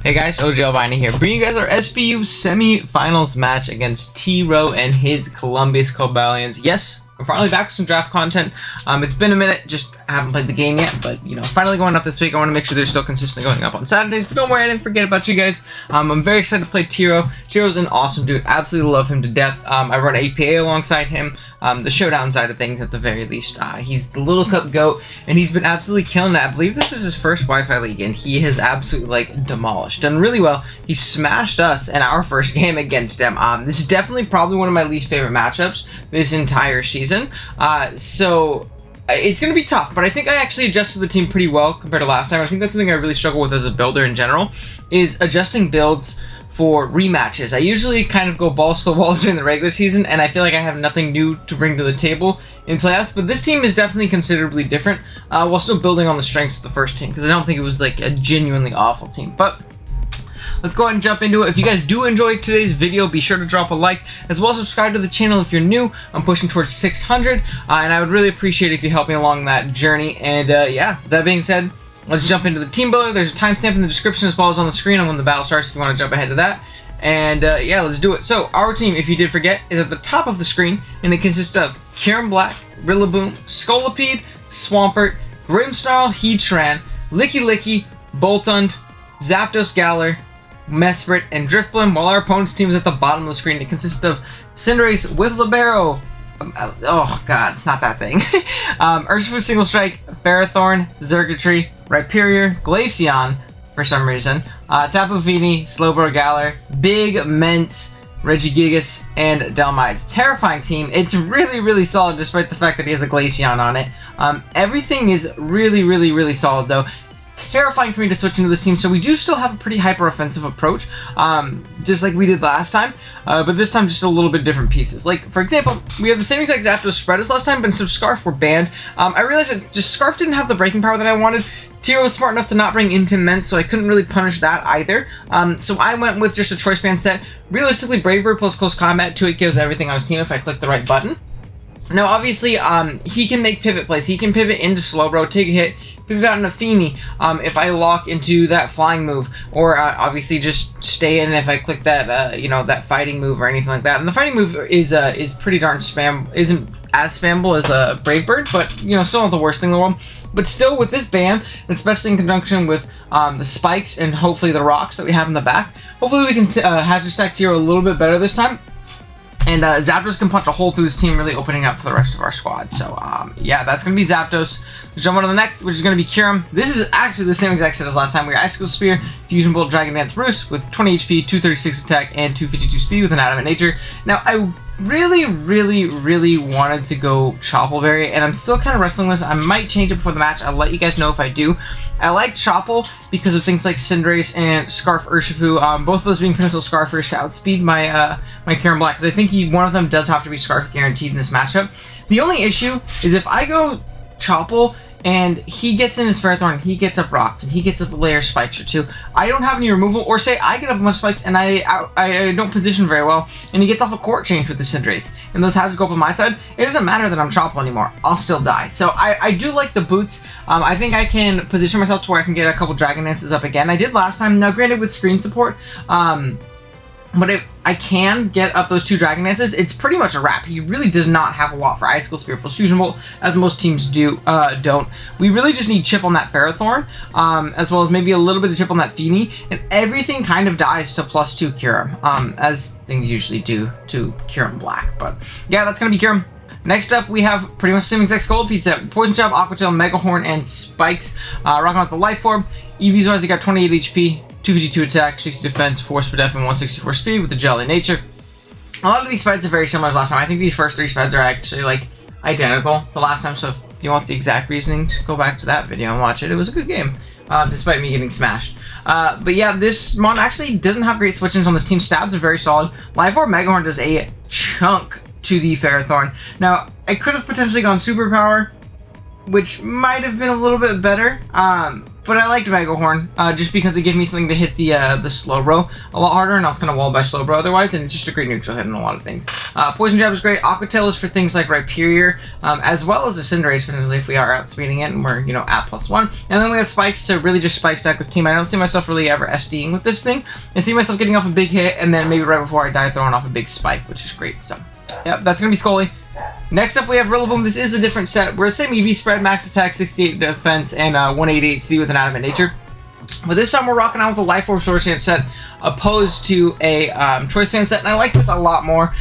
Hey guys, OGalbina here, bringing you guys our SBU Semifinals match against T-Row and his Columbus Cobalians. Yes, I'm finally back with some draft content. It's been a minute, just haven't played the game yet, but you know, finally going up this week. I want to make sure they're still consistently going up on Saturdays, but don't worry, I didn't forget about you guys. I'm very excited to play T-Row. T-Row's an awesome dude, absolutely love him to death. I run APA alongside him, the showdown side of things at the very least. He's the Little Cup GOAT, and he's been absolutely killing it. I believe this is his first Wi-Fi league, and he has absolutely like demolished, done really well. He smashed us in our first game against him. This is definitely probably one of my least favorite matchups this entire season. So it's going to be tough, but I think I actually adjusted the team pretty well compared to last time. I think that's something I really struggle with as a builder in general, is adjusting builds for rematches. I usually kind of go balls to the walls during the regular season, and I feel like I have nothing new to bring to the table in playoffs, but this team is definitely considerably different, while still building on the strengths of the first team, because I don't think it was like a genuinely awful team. But let's go ahead and jump into it. If you guys do enjoy today's video, be sure to drop a like, as well as subscribe to the channel if you're new. I'm pushing towards 600, and I would really appreciate it if you help me along that journey. And yeah, that being said, let's jump into the Teambuilder. There's a timestamp in the description as well as on the screen on when the battle starts if you want to jump ahead to that. And yeah, let's do it. So our team, if you did forget, is at the top of the screen, and it consists of Kieran Black, RILLABOOM, Scolipede, Swampert, Grimmsnarl, Heatran, Licky Licky, Boltund, Zapdos Galar, Mesprit, and Driftblim, while our opponent's team is at the bottom of the screen. It consists of Cinderace with Libero. Oh god, not that thing. Urshifu Single Strike, Ferrothorn, Xurkitree, Rhyperior, Glaceon for some reason, Tapu Fini, Slowbro Galar, Big Mence, Regigigas, and Dhelmise. Terrifying team. It's really solid despite the fact that he has a Glaceon on it. Everything is really solid though. Terrifying for me to switch into this team, so we do still have a pretty hyper offensive approach, just like we did last time, but this time just a little bit different pieces. Like for example, we have the same exact Zapdos spread as last time, but instead of Scarf we're banned. I realized that just Scarf didn't have the breaking power that I wanted. T-Row was smart enough to not bring Intimate, so I couldn't really punish that either. So I went with just a choice band set. Realistically, Brave Bird plus Close Combat, 2-hit kills everything on his team if I click the right button. Now, obviously, he can make pivot plays. He can pivot into Slowbro, take a hit, pivot out into Fini if I lock into that flying move, or obviously just stay in if I click that, you know, that fighting move or anything like that. And the fighting move is pretty darn isn't as spammable as a Brave Bird, but you know, still not the worst thing in the world. But still, with this ban, especially in conjunction with the spikes and hopefully the rocks that we have in the back, hopefully we can hazard stack T-Row a little bit better this time. And Zapdos can punch a hole through his team, really opening up for the rest of our squad. So, yeah, that's going to be Zapdos. Let's jump on to the next, which is going to be Kyurem. This is actually the same exact set as last time. We got Icicle Spear, Fusion Bolt, Dragon Dance Bruce with 20 HP, 236 attack, and 252 speed with an Adamant Nature. Now, I really wanted to go Chople Berry, and I'm still kind of wrestling with this. I might change it before the match. I'll let you guys know if I do. I like Chople because of things like Cinderace and Scarf Urshifu, both of those being potential Scarfers to outspeed my my Kieran Black, because I think one of them does have to be Scarf guaranteed in this matchup. The only issue is if I go Chople and he gets in his Ferrothorn, he gets up Rocks, and he gets up a layer spikes or two, I don't have any removal, or say I get up a bunch of spikes and I don't position very well, and he gets off a court change with the Cinderace, and those hazards go up on my side, it doesn't matter that I'm Chople anymore, I'll still die. So I do like the boots. I think I can position myself to where I can get a couple Dragon Dances up again. I did last time, now granted with screen support, but if I can get up those 2 Dragon Dances, it's pretty much a wrap. He really does not have a lot for Icicle Spear plus Fusion Bolt, as most teams don't. We really just need chip on that Ferrothorn, as well as maybe a little bit of chip on that Fini, and everything kind of dies to +2 Kyurem, as things usually do to Kieran Black. But yeah, that's going to be Kyurem. Next up, we have pretty much the same exact Scolipede set. Poison Jab, Aqua Tail, Mega Horn, and Spikes. Rocking out the Life Orb. EVs wise, he got 28 HP, 252 attack, 60 defense, 4 speed def, and 164 speed with the Jelly Nature. A lot of these spreads are very similar as last time. I think these first 3 spreads are actually like identical to last time, so if you want the exact reasonings, go back to that video and watch it. It was a good game, despite me getting smashed. But yeah, this mon actually doesn't have great switch-ins on this team. Stabs are very solid. Life Orb Mega Horn does a chunk to the Ferrothorn. Now, I could have potentially gone Superpower, which might have been a little bit better, but I liked Megahorn just because it gave me something to hit the Slowbro a lot harder, and I was kind of walled by Slowbro otherwise, and it's just a great neutral hit in a lot of things. Poison Jab is great. Aqua Tail is for things like Rhyperior, as well as the Cinderace potentially if we are outspeeding it and we're, you know, at +1. And then we have Spikes to really just spike stack this team. I don't see myself really ever SDing with this thing. I see myself getting off a big hit, and then maybe right before I die throwing off a big spike, which is great. So, yep, that's going to be Scully. Next up, we have Rillaboom. This is a different set. We're the same EV spread, max attack, 68 defense, and 188 speed with an adamant nature. But this time we're rocking out with a Life Orb Source Dance set opposed to a Choice Band set, and I like this a lot more.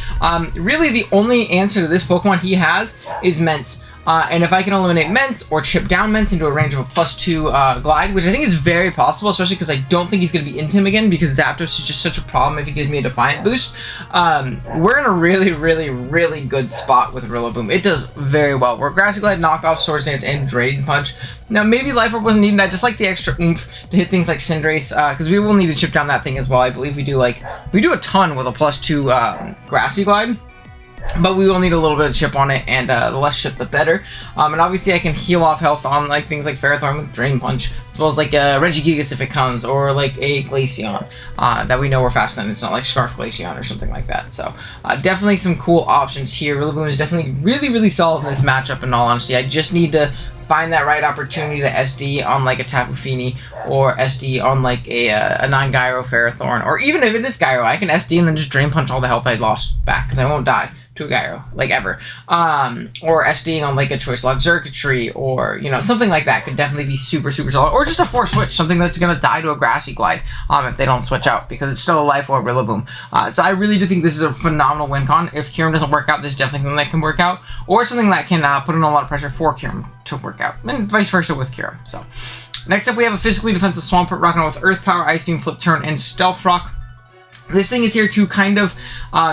Really, the only answer to this Pokemon he has is Mence. And if I can eliminate Mence or chip down Mence into a range of a +2 glide, which I think is very possible, especially because I don't think he's going to be into him again because Zapdos is just such a problem if he gives me a Defiant boost. We're in a really, really, really good spot with Rillaboom. It does very well. We're Grassy Glide, Knockoff, Swords Dance, and Dragon Punch. Now, maybe Life Orb wasn't needed. I just like the extra oomph to hit things like Cinderace, because we will need to chip down that thing as well. I believe we do a ton with a +2 Grassy Glide. But we will need a little bit of chip on it, and the less chip, the better. And obviously, I can heal off health on like things like Ferrothorn with Drain Punch, as well as like Regigigas if it comes, or like a Glaceon that we know we're faster than. It's not like Scarf Glaceon or something like that. So definitely some cool options here. Rillaboom is definitely really, really solid in this matchup. In all honesty, I just need to find that right opportunity to SD on like a Tapu Fini or SD on like a non-Gyro Ferrothorn, or even if it is Gyro, I can SD and then just Drain Punch all the health I lost back because I won't die to a Gyro, like ever. Or SDing on like a Choice Log Xurkitree, or, you know, something like that could definitely be super, super solid. Or just a Force Switch, something that's going to die to a Grassy Glide if they don't switch out, because it's still a Life Orb Rillaboom. So I really do think this is a phenomenal win con. If Kyurem doesn't work out, this is definitely something that can work out, or something that can put in a lot of pressure for Kyurem to work out, and vice versa with Kyurem. So next up, we have a physically defensive Swampert rocking out with Earth Power, Ice Beam, Flip Turn, and Stealth Rock. This thing is here to kind of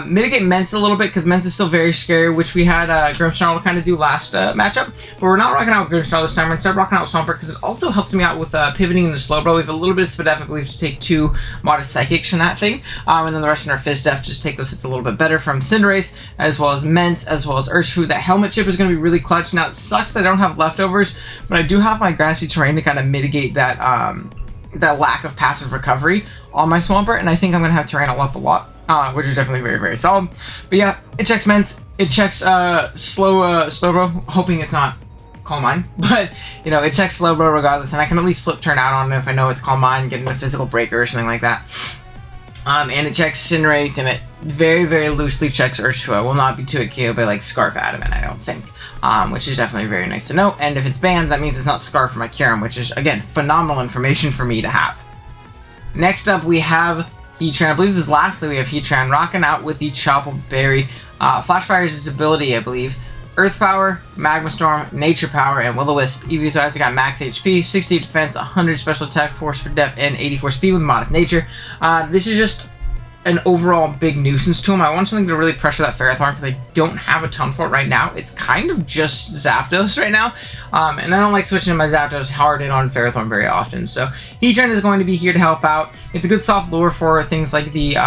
mitigate Mence a little bit, because Mence is still very scary, which we had Grimmsnarl to kind of do last matchup. But we're not rocking out with Grimmsnarl this time. We're instead rocking out with Swampert, because it also helps me out with pivoting into Slowbro. We have a little bit of Spadef, I believe, to take 2 Modest Psychics from that thing. And then the rest of our Fizdef just take those hits a little bit better from Cinderace, as well as Mence, as well as Urshifu. That Helmet Chip is going to be really clutch. Now, it sucks that I don't have leftovers, but I do have my Grassy Terrain to kind of mitigate that that lack of passive recovery on my Swampert, and I think I'm going to have Terrain up a lot, which is definitely very, very solid. But yeah, it checks Mence, it checks Slowbro, hoping it's not Calm Mind, but, you know, it checks Slowbro regardless, and I can at least Flip Turn out on it if I know it's Calm Mind, get into Physical Breaker or something like that. And it checks Cinderace, and it very, very loosely checks Urshifu. It will not be too KO by like Scarf Adamant, I don't think. Which is definitely very nice to know. And if it's banned, that means it's not Scarf for my Kyurem, which is, again, phenomenal information for me to have. Next up, we have Heatran. I believe this is lastly we have Heatran rocking out with the Chople Berry. Flashfire is its ability, I believe. Earth Power, Magma Storm, Nature Power, and Will-O-Wisp. EV so I got max HP, 60 defense, 100 special attack, 4 for def, and 84 speed with modest nature. This is just an overall big nuisance to him. I want something to really pressure that Ferrothorn, because I don't have a ton for it right now. It's kind of just Zapdos right now, and I don't like switching my Zapdos hard in on Ferrothorn very often. So Heatran is going to be here to help out. It's a good soft lure for things like the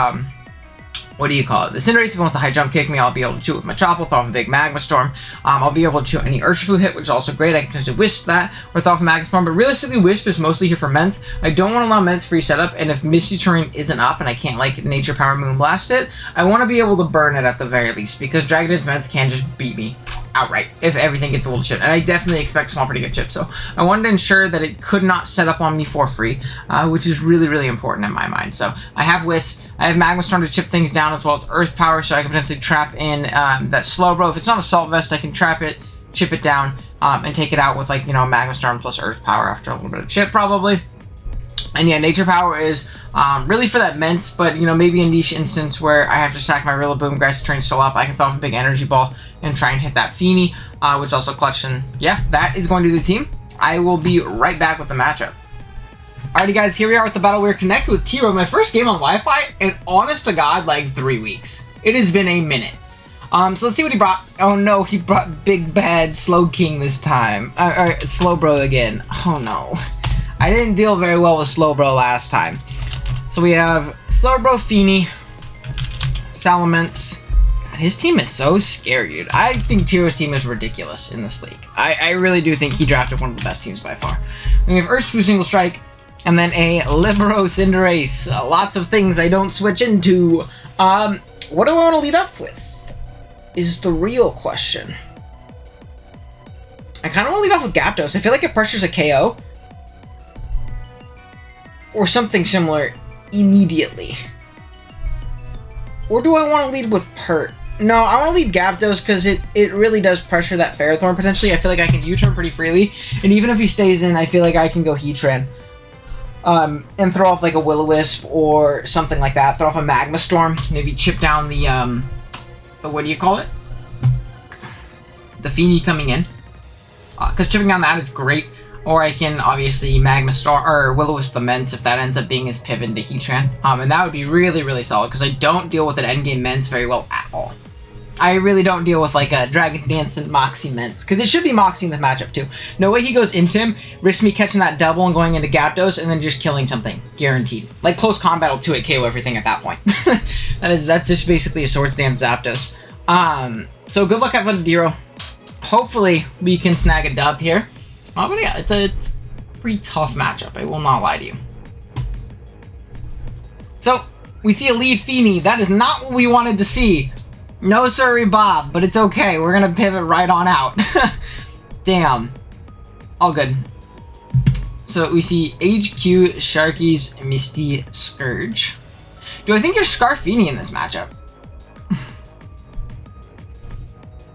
what do you call it? The Cinderace, if it wants to high jump kick me, I'll be able to shoot with my Chople, throw off a big Magma Storm. I'll be able to shoot any Urshifu hit, which is also great. I can potentially Wisp that, or throw off a Magma Storm, but realistically, Wisp is mostly here for Mence. I don't want to allow Mence free setup, and if Misty Terrain isn't up and I can't, like, Nature Power Moonblast it, I want to be able to burn it at the very least, because Dragonite's Mence can just beat me outright if everything gets a little chipped, and I definitely expect Swampert to get chipped, so I wanted to ensure that it could not set up on me for free, which is really, really important in my mind. So I have Wisp, I have Magma Storm to chip things down, as well as Earth Power, so I can potentially trap in that Slowbro. If it's not Assault Vest, I can trap it, chip it down, and take it out with, like, you know, Magma Storm plus Earth Power after a little bit of chip, probably. And yeah, Nature Power is really for that Mence, but, you know, maybe a niche instance where I have to stack my Rillaboom, Grassy Terrain still up, I can throw off a big Energy Ball and try and hit that Fini, which also clutch. And yeah, that is going to be the team. I will be right back with the matchup. Alrighty guys, here we are with the Battle We're connected with T-Row. My first game on Wi-Fi in, honest to God, like 3 weeks. It has been a minute. So let's see what he brought. Oh no, he brought Big Bad Slow King this time. Slowbro again. Oh no. I didn't deal very well with Slowbro last time. So we have Slowbro, Fini, Salamence, His team is so scary, dude. I think Tiro's team is ridiculous in this league. I really do think he drafted one of the best teams by far. We have Urshifu Single Strike, and then a Libero Cinderace. Lots of things I don't switch into. What do I want to lead up with? Is the real question. I kind of want to lead off with Gyarados. I feel like it pressures a KO. Or something similar immediately. Or do I want to lead with Pert? No, I want to lead Gyarados because it really does pressure that Ferrothorn potentially. I feel like I can U-turn pretty freely. And even if he stays in, I feel like I can go Heatran. And throw off like a Will-O-Wisp or something like that. Throw off a Magma Storm. Maybe chip down the what do you call it? The Feeny coming in. Because chipping down that is great. Or I can obviously Magma Storm or Will-O-Wisp the Mence if that ends up being his pivot into Heatran. And that would be really, really solid because I don't deal with an endgame Mence very well at all. I really don't deal with like a Dragon Dance and Moxie Mence because it should be Moxie in the matchup too. No way he goes into him, risks me catching that double and going into Gyarados and then just killing something. Guaranteed. Like close combat will 2-hit KO everything at that point. That's just basically a Swords Dance Zapdos. So good luck at Vendiro. Hopefully we can snag a dub here. But yeah, it's a pretty tough matchup, I will not lie to you. So, we see a lead Feeny. That is not what we wanted to see. No sorry, Bob, but it's okay. We're gonna pivot right on out. Damn. All good. So, we see HQ, Sharky's, Misty, Scourge. Do I think you're Scarfini in this matchup?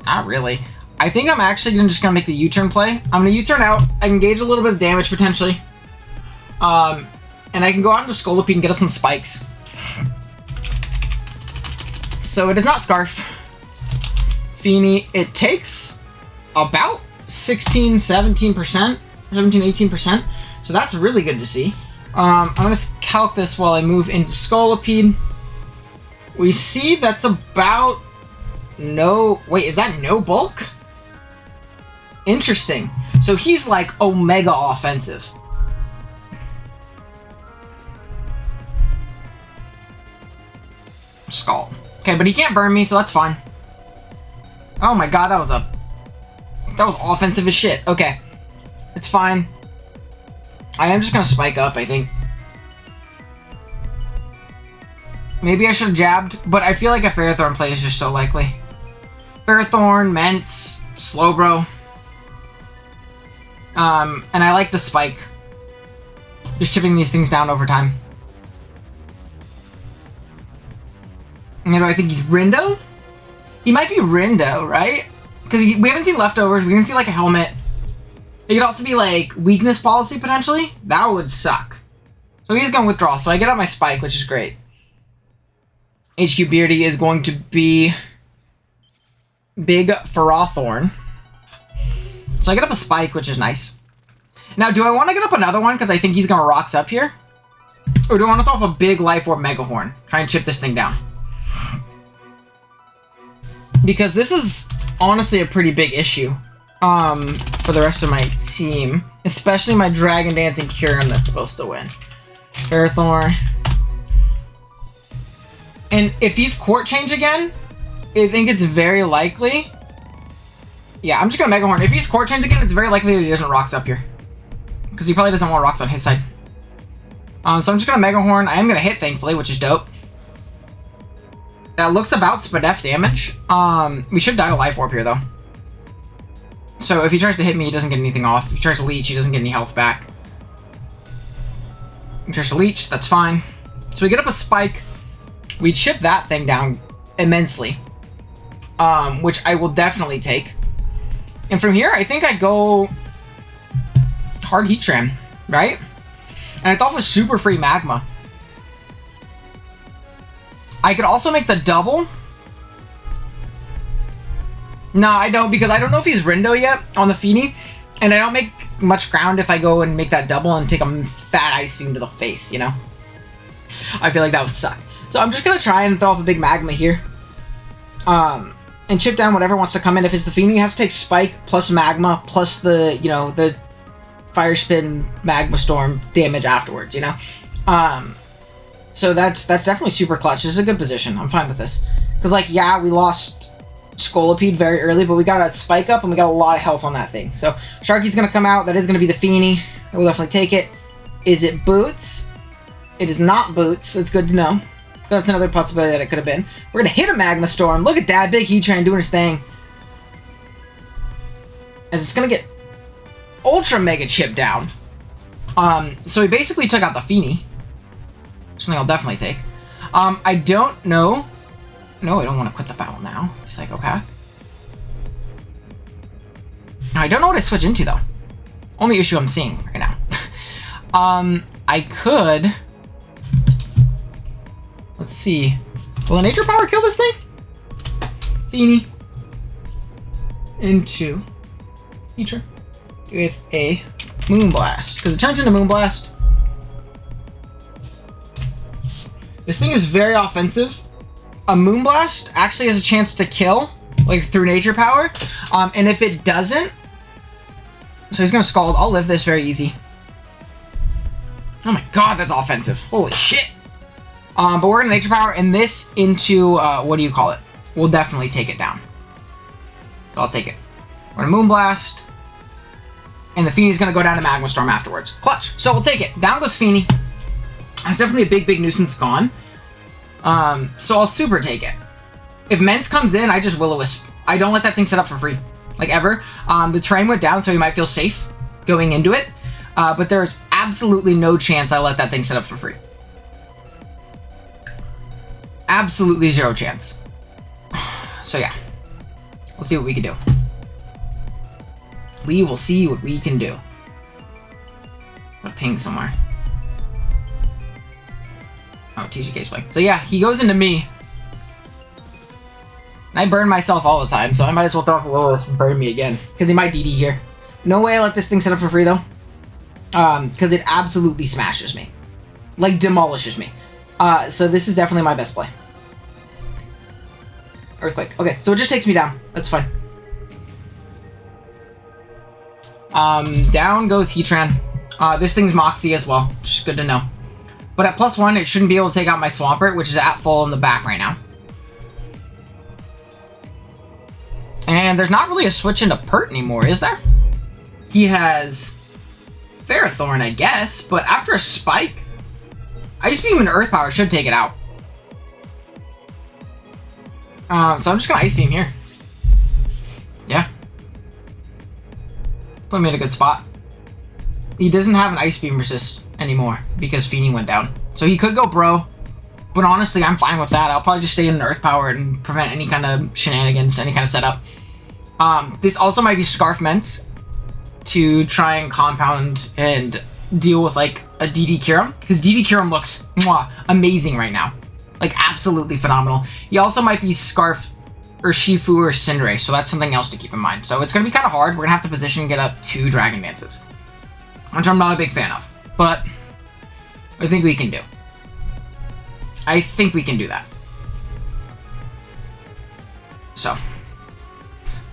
Not really. I think I'm actually just going to make the U-turn play. I'm going to U-turn out. I can gauge a little bit of damage, potentially. And I can go out into Scolipede and get up some spikes. So it is not Scarf. Feeny. It takes about 16, 17%. 17, 18%. So that's really good to see. I'm going to calc this while I move into Scolipede. We see that's about no... Wait, is that no bulk? Interesting. So he's like Omega offensive. Skull. Okay, but he can't burn me, so that's fine. Oh my god, that was offensive as shit. Okay. It's fine. I am just gonna spike up, I think. Maybe I should have jabbed, but I feel like a Ferrothorn play is just so likely. Ferrothorn, Mence, Slowbro. And I like the spike. Just chipping these things down over time. And do I think he's Rindo? He might be Rindo, right? Because we haven't seen leftovers. We can see like a helmet. It could also be like weakness policy potentially. That would suck. So he's going to withdraw. So I get out my spike, which is great. HQ Beardy is going to be Big Ferrothorn. So I get up a spike, which is nice. Now, do I want to get up another one because I think he's going to rocks up here? Or do I want to throw off a big Life Orb Mega Horn? Try and chip this thing down. Because this is honestly a pretty big issue for the rest of my team. Especially my Dragon Dancing Kyurem that's supposed to win. Ferrothorn. And if he's Court Change again, I think it's very likely... Yeah, I'm just gonna Mega Horn. If he's Court Change again, it's very likely that he doesn't rocks up here. Because he probably doesn't want rocks on his side. So I'm just gonna Mega Horn. I am gonna hit, thankfully, which is dope. That looks about Spadef damage. We should die to Life Orb here, though. So if he tries to hit me, he doesn't get anything off. If he tries to leech, he doesn't get any health back. He tries to leech, that's fine. So we get up a spike. We chip that thing down immensely. Which I will definitely take. And from here, I think I go hard Heatran, right? And I thought it was super free Magma. I could also make the double. No, I don't, because I don't know if he's Rindo yet on the Feeny. And I don't make much ground if I go and make that double and take a fat Ice Beam to the face, you know? I feel like that would suck. So I'm just going to try and throw off a big Magma here. And chip down whatever wants to come in. If it's the Feeny, it has to take Spike plus Magma plus the, you know, the Fire Spin Magma Storm damage afterwards, you know? So that's definitely super clutch. This is a good position. I'm fine with this. Because, like, yeah, we lost Scolipede very early, but we got a spike up and we got a lot of health on that thing. So, Sharky's going to come out. That is going to be the Feeny. I will definitely take it. Is it Boots? It is not Boots. It's good to know. That's another possibility that it could have been. We're going to hit a Magma Storm. Look at that. Big Heatran doing his thing. As it's going to get Ultra Mega Chip down. So he basically took out the Feeny. Something I'll definitely take. I don't know. No, I don't want to quit the battle now. Psychopath. I don't know what I switch into, though. Only issue I'm seeing right now. I could... Let's see. Will a Nature Power kill this thing? Feeny. Into... Feature. With a Moonblast. Because it turns into Moonblast. This thing is very offensive. A Moonblast actually has a chance to kill, like, through Nature Power. And if it doesn't... So he's gonna Scald. I'll live this very easy. Oh my god, that's offensive. Holy shit. But we're gonna Nature Power and this into, what do you call it? We'll definitely take it down. So I'll take it. We're gonna Moonblast. And the Feeny's gonna go down to Magma Storm afterwards. Clutch. So we'll take it. Down goes Feeny. That's definitely a big nuisance gone. So I'll super take it. If Mence comes in, I just Will-O-Wisp. I don't let that thing set up for free. Like, ever. The terrain went down, so he might feel safe going into it. But there's absolutely no chance I let that thing set up for free. Absolutely zero chance. So yeah. We'll see what we can do. We will see what we can do. Got a ping somewhere. Oh, TGK spike. So yeah, he goes into me. And I burn myself all the time, so I might as well throw off a little and burn me again. Because he might DD here. No way I let this thing set up for free, though. Because it absolutely smashes me. Like, demolishes me. So this is definitely my best play. Earthquake. Okay, so it just takes me down. That's fine. Down goes Heatran. This thing's Moxie as well, which is good to know. But at +1, it shouldn't be able to take out my Swampert, which is at full in the back right now. And there's not really a switch into Pert anymore, is there? He has Ferrothorn, I guess, but after a Spike, Ice Beam and Earth Power should take it out. So I'm just gonna Ice Beam here. Yeah. Put me in a good spot. He doesn't have an Ice Beam resist anymore because Feeny went down. So he could go Bro, but honestly, I'm fine with that. I'll probably just stay in Earth Power and prevent any kind of shenanigans, any kind of setup. This also might be Scarf Mence to try and compound and deal with, like, a DD Kyurem, because DD Kyurem looks amazing right now. Like, absolutely phenomenal. He also might be Scarf or Shifu or Cinderace, so that's something else to keep in mind. So it's going to be kind of hard. We're going to have to position and get up 2 Dragon Dances, which I'm not a big fan of, but I think we can do. I think we can do that. So,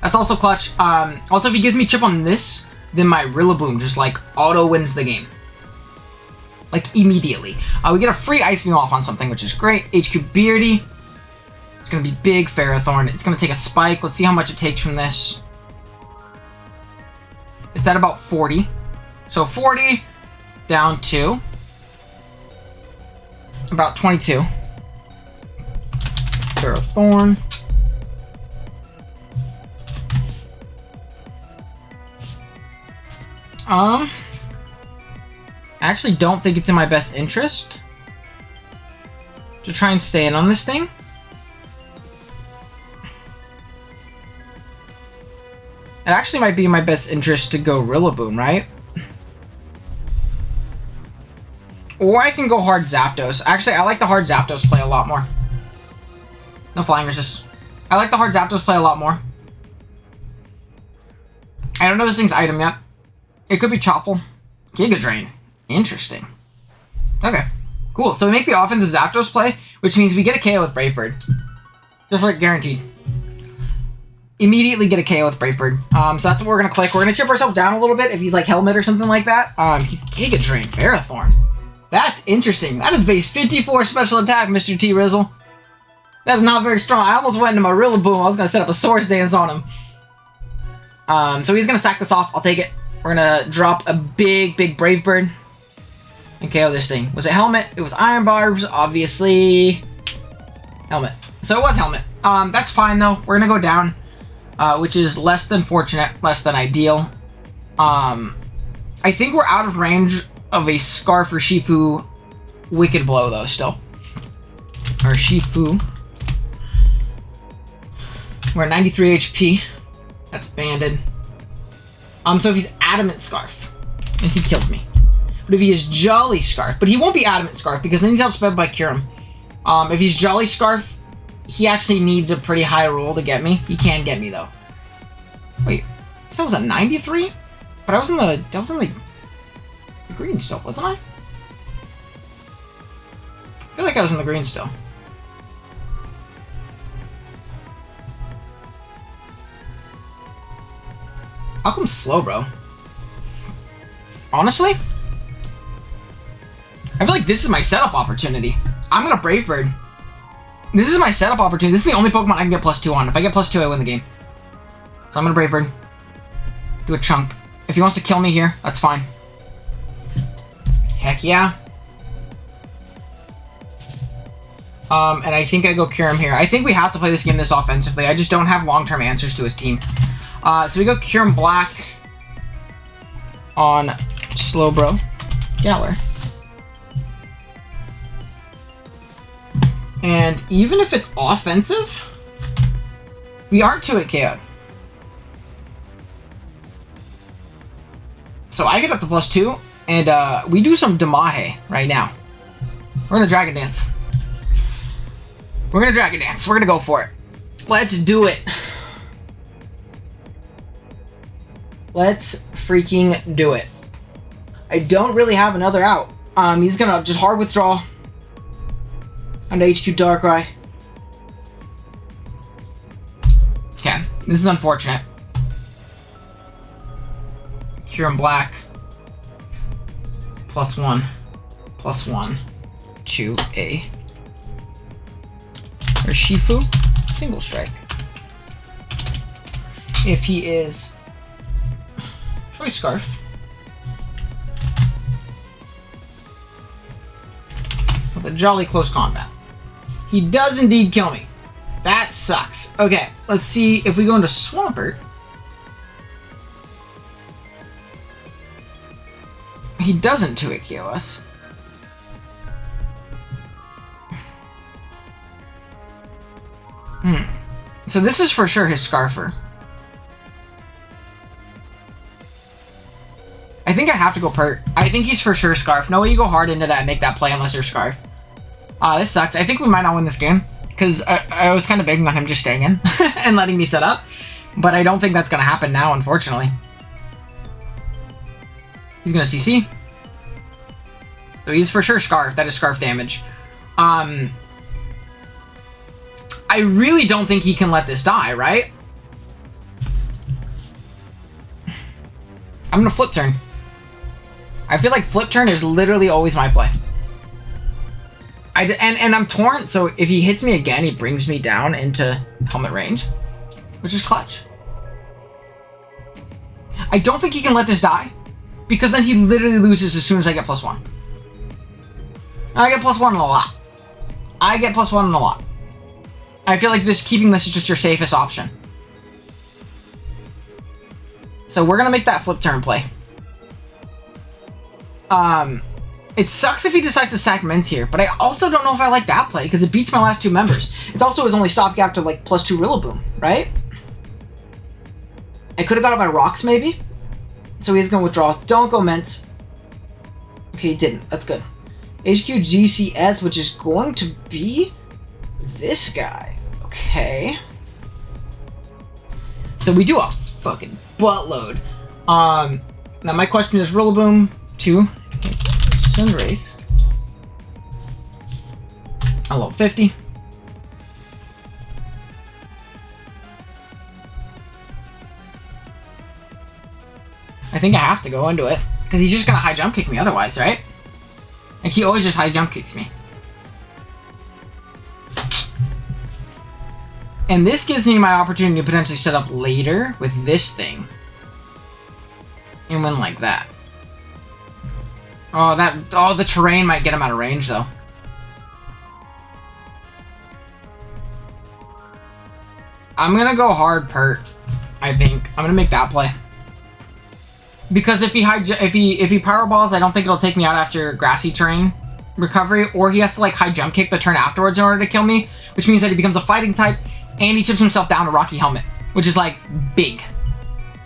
that's also clutch. Also, if he gives me chip on this, then my Rillaboom just, like, auto wins the game. Like, immediately. We get a free Ice Beam off on something, which is great. HQ Beardy. It's going to be big Ferrothorn. It's going to take a Spike. Let's see how much it takes from this. It's at about 40. So 40 down to about 22. Ferrothorn. I actually don't think it's in my best interest to try and stay in on this thing. It actually might be in my best interest to go Rillaboom, right? Or I can go hard Zapdos. Actually, I like the hard Zapdos play a lot more. No flying resist. I like the hard Zapdos play a lot more. I don't know this thing's item yet. It could be Chople. Giga Drain. Interesting. Okay. Cool. So we make the offensive Zapdos play, which means we get a KO with Brave Bird. Just like guaranteed. Immediately get a KO with Brave Bird. So that's what we're going to click. We're going to chip ourselves down a little bit if he's like Helmet or something like that. He's Giga Drain Ferrothorn. That's interesting. That is base 54 special attack, Mr. T Rizzle. That's not very strong. I almost went into my Rillaboom. I was going to set up a Swords Dance on him. So he's going to sack this off. I'll take it. We're going to drop a big Brave Bird. And KO this thing. Was it Helmet? It was Iron Barbs. Obviously. Helmet. So it was Helmet. That's fine, though. We're going to go down. Which is less than fortunate. Less than ideal. I think we're out of range of a Scarf or Shifu Wicked Blow, though, still. Or Shifu. We're at 93 HP. That's banded. So if he's Adamant Scarf, and he kills me. But if he is Jolly Scarf, but he won't be Adamant Scarf because then he's outsped by Kyurem. If he's Jolly Scarf, he actually needs a pretty high roll to get me. He can get me though. Wait, that was a 93? But I was in the green still, wasn't I? I feel like I was in the green still. How come slow, bro? Honestly, I feel like this is my setup opportunity. I'm gonna Brave Bird. This is my setup opportunity. This is the only Pokemon I can get +2 on. If I get +2, I win the game. So I'm gonna Brave Bird. Do a chunk. If he wants to kill me here, that's fine. Heck yeah. And I think I go Kyurem here. I think we have to play this game this offensively. I just don't have long-term answers to his team. So we go Kyurem Black on Slowbro Galar. And even if it's offensive, we aren't 2-hit KO'd. So I get up to +2, and we do some Damahe right now. We're gonna Dragon Dance. We're gonna Dragon Dance. We're gonna go for it. Let's do it. Let's freaking do it. I don't really have another out. He's gonna just hard withdraw onto HQ Darkrai. Okay, this is unfortunate. Kyurem Black. +1 to a Urshifu single strike. If he is Choice Scarf, with a jolly close combat, he does indeed kill me. That sucks. Okay, let's see if we go into Swampert. He doesn't 2-hit KO us. So this is for sure his Scarfer. I think I have to go Pert. I think he's for sure Scarf. No way you go hard into that and make that play unless you're Scarf. This sucks. I think we might not win this game because I was kind of begging on him just staying in and letting me set up. But I don't think that's going to happen now, unfortunately. He's going to CC. So he's for sure Scarf. That is Scarf damage. I really don't think he can let this die, right? I'm going to Flip Turn. I feel like Flip Turn is literally always my play. And I'm torn, so if he hits me again, he brings me down into helmet range, which is clutch. I don't think he can let this die, because then he literally loses as soon as I get +1. I get +1 in a lot. I get +1 in a lot. I feel like keeping this is just your safest option. So we're gonna make that Flip Turn play. It sucks if he decides to sack Mint here, but I also don't know if I like that play because it beats my last 2 members. It's also his only stopgap to like +2 Rillaboom, right? I could have got it by Rocks maybe. So he's gonna withdraw. Don't go Mint. Okay, he didn't. That's good. HQ GCS, which is going to be this guy. Okay. So we do a fucking buttload. Now my question is Rillaboom 2. Cinderace. A level 50. I think I have to go into it because he's just gonna high jump kick me otherwise, right? Like he always just high jump kicks me. And this gives me my opportunity to potentially set up later with this thing. And win like that. Oh, the terrain might get him out of range, though. I'm gonna go hard pert, I think. I'm gonna make that play. Because if he powerballs, I don't think it'll take me out after grassy terrain recovery, or he has to like high jump kick the turn afterwards in order to kill me, which means that he becomes a fighting type, and he chips himself down to Rocky Helmet, which is like big.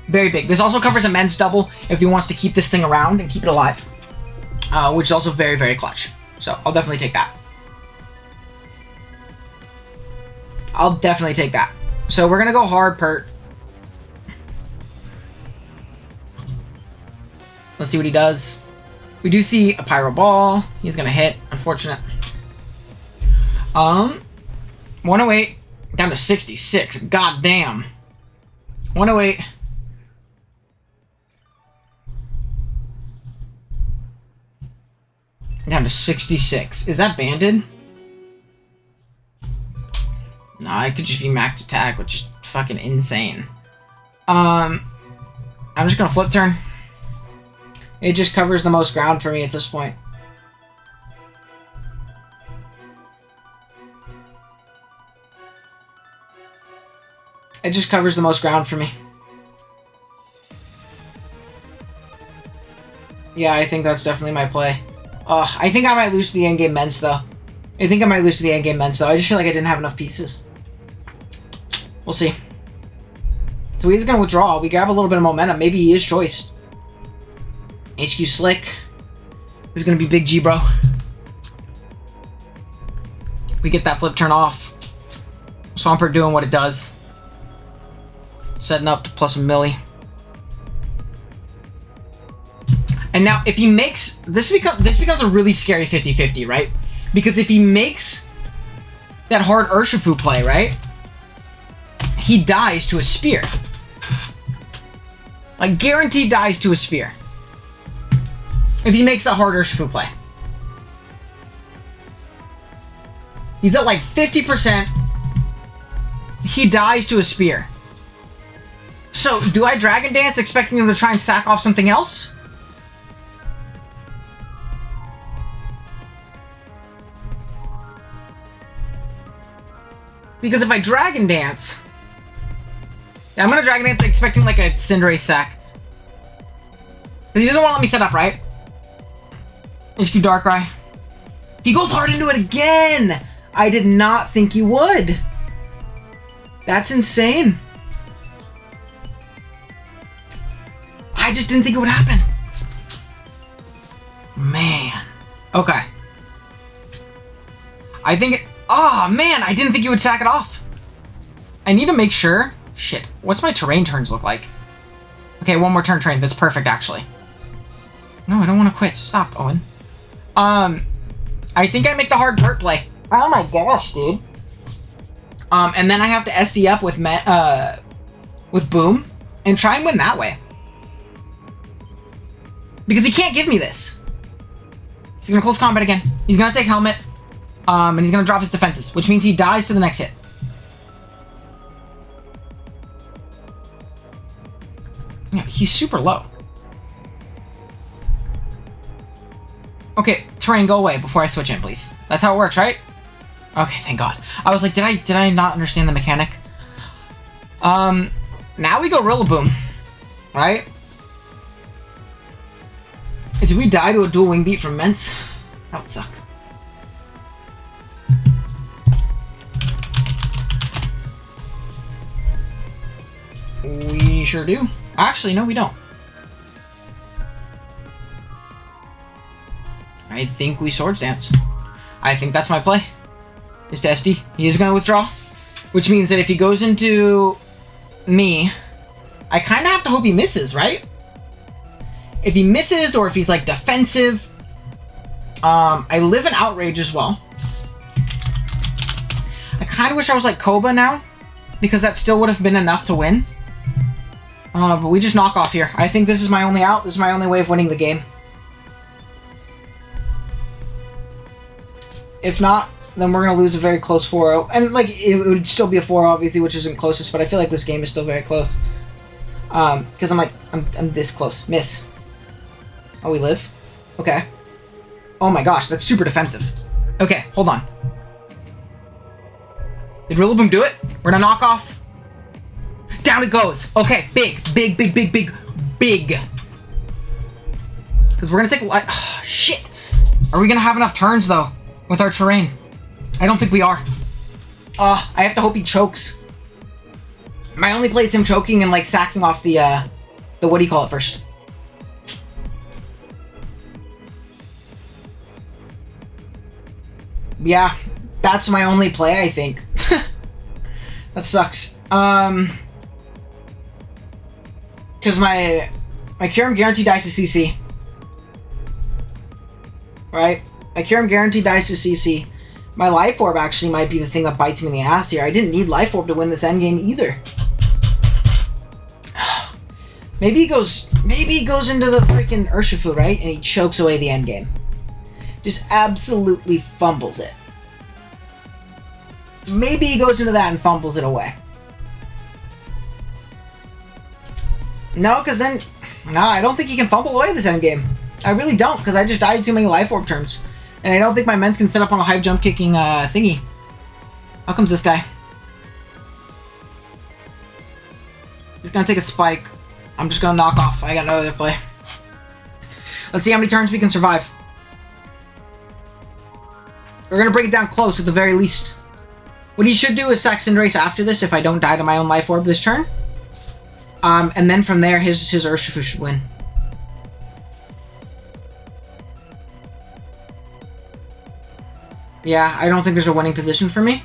Very big. This also covers a men's double if he wants to keep this thing around and keep it alive, which is also very, very clutch. So I'll definitely take that. I'll definitely take that. So we're gonna go hard pert. Let's see what he does. We do see a pyro ball. He's gonna hit. Unfortunate. 108 down to 66. God damn. 108. Down to 66. Is that banded? No, it could just be max attack, which is fucking insane. I'm just gonna flip turn. It just covers the most ground for me at this point. It just covers the most ground for me. Yeah, I think that's definitely my play. I think I might lose to the endgame men's, though. I just feel like I didn't have enough pieces. We'll see. So he's gonna withdraw. We grab a little bit of momentum. Maybe he is choice. HQ Slick. Who's gonna be Big G, bro? We get that flip turn off. Swampert doing what it does. Setting up to plus a milli. And now, if he makes... This becomes a really scary 50-50, right? Because if he makes that hard Urshifu play, right? He dies to a spear. Like, guaranteed dies to a spear. If he makes that hard Urshifu play. He's at like 50%. He dies to a spear. So, do I Dragon Dance expecting him to try and sack off something else? Because if I Dragon Dance... Yeah, I'm gonna Dragon Dance expecting like a Cinderace sack. But he doesn't want to let me set up, right? HQ Darkrai. He goes hard into it again! I did not think he would. That's insane. I just didn't think it would happen. Man. Okay. I think... Oh, man, I didn't think you would sack it off. I need to make sure... Shit, what's my terrain turns look like? Okay, one more turn terrain. That's perfect, actually. No, I don't want to quit. Stop, Owen. I think I make the hard dirt play. Oh my gosh, dude. And then I have to SD up with Boom and try and win that way. Because he can't give me this. He's gonna close combat again. He's gonna take helmet. And he's gonna drop his defenses, which means he dies to the next hit. Yeah, he's super low. Okay, terrain, go away before I switch in, please. That's how it works, right? Okay, thank God. I was like, did I not understand the mechanic? Now we go RILLABOOM, right? Did we die to a dual wing beat from Ment? That would suck. We sure do. Actually, no, we don't. I think we Swords Dance. I think that's my play. Is to SD. He is going to withdraw. Which means that if he goes into me, I kind of have to hope he misses, right? If he misses, or if he's like defensive. I live in Outrage as well. I kind of wish I was like Koba now, because that still would have been enough to win. But we just knock off here. I think this is my only out. This is my only way of winning the game. If not, then we're gonna lose a very close 4-0. And like it would still be a 4 obviously, which isn't closest, but I feel like this game is still very close. Because I'm this close. Miss. Oh, we live? Okay. Oh my gosh, that's super defensive. Okay, hold on. Did RILLABOOM do it? We're gonna knock off. Down it goes. Okay, big. Because we're gonna take oh, shit. Are we gonna have enough turns though with our terrain? I don't think we are. I have to hope he chokes. My only play is him choking and like sacking off the what do you call it first? Yeah, that's my only play, I think. That sucks. Because my Kyurem guaranteed dies to CC. Right? My Kyurem guaranteed dies to CC. My Life Orb actually might be the thing that bites me in the ass here. I didn't need Life Orb to win this endgame either. Maybe he goes into the freaking Urshifu, right? And he chokes away the endgame. Just absolutely fumbles it. Maybe he goes into that and fumbles it away. No, because then... No, I don't think he can fumble away this endgame. I really don't, because I just died too many Life Orb turns. And I don't think my Mens can set up on a high jump kicking thingy. How comes this guy? He's gonna take a spike. I'm just gonna knock off. I got no other play. Let's see how many turns we can survive. We're gonna break it down close at the very least. What he should do is sack Cinderace after this if I don't die to my own Life Orb this turn. And then from there, his Urshifu should win. Yeah, I don't think there's a winning position for me.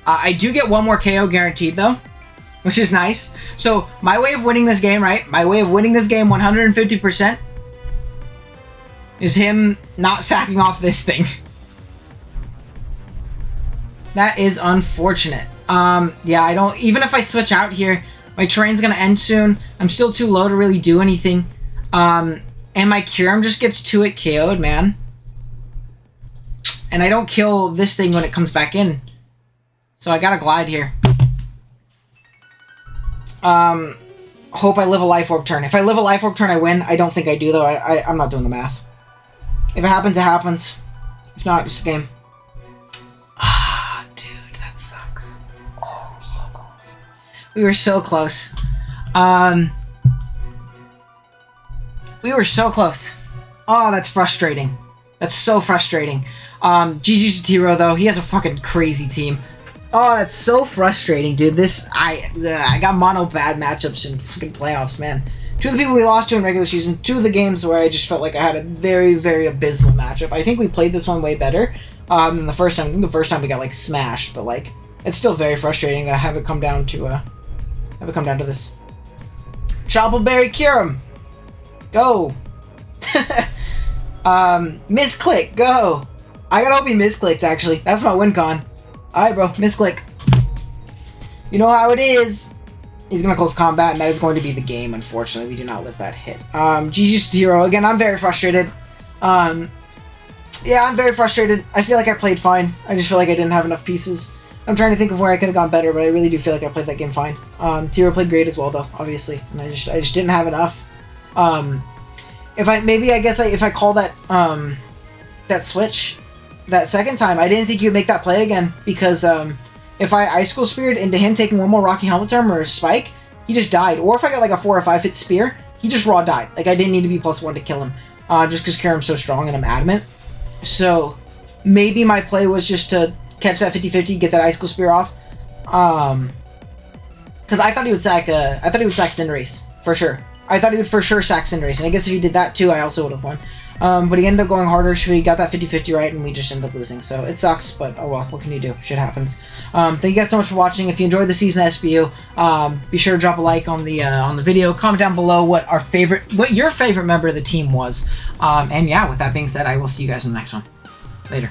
I do get one more KO guaranteed, though, which is nice. So, my way of winning this game, right? My way of winning this game 150% is him not sacking off this thing. That is unfortunate. Yeah, I don't... Even if I switch out here, my terrain's gonna end soon. I'm still too low to really do anything. And my Kyurem just gets 2-hit KO'd, man. And I don't kill this thing when it comes back in. So I gotta glide here. Hope I live a Life Orb turn. If I live a Life Orb turn, I win. I don't think I do, though. I'm not doing the math. If it happens, it happens. If not, just a game. Ah, dude, that sucks. Oh, we're so close. We were so close. We were so close. Oh, that's frustrating. That's so frustrating. GG's to T-Row, though. He has a fucking crazy team. Oh, that's so frustrating, dude. I got mono bad matchups in fucking playoffs, man. 2 of the people we lost to in regular season, 2 of the games where I just felt like I had a very, very abysmal matchup. I think we played this one way better than the first time. I think the first time we got, like, smashed, but, like, it's still very frustrating to have it come down to, this. Choppleberry Kyurem! Go! Misclick, go! I gotta hope he misclicks, actually. That's my win con. Alright, bro, misclick. You know how it is. He's gonna close combat, and that is going to be the game, unfortunately. We do not live that hit. GG's to Hero. Again, I'm very frustrated. Yeah, I'm very frustrated. I feel like I played fine. I just feel like I didn't have enough pieces. I'm trying to think of where I could have gone better, but I really do feel like I played that game fine. T-Hero played great as well, though, obviously. And I just didn't have enough. If I call that, that switch, that second time, I didn't think you'd make that play again, because, if I Ice School Speared into him taking one more Rocky Helmet Arm or a Spike, he just died. Or if I got like a 4 or 5 hit Spear, he just raw died. Like, I didn't need to be +1 to kill him, just because Kyurem's so strong and I'm adamant. So, maybe my play was just to catch that 50-50, get that Ice School Spear off. Because I thought he would sack, Cinderace, for sure. I thought he would for sure sack Cinderace, and I guess if he did that too, I also would have won. But he ended up going harder, so he got that 50-50 right, and we just ended up losing. So it sucks, but oh well, what can you do? Shit happens. Thank you guys so much for watching. If you enjoyed the season of SBU, be sure to drop a like on the video. Comment down below what your favorite member of the team was. And yeah, with that being said, I will see you guys in the next one. Later.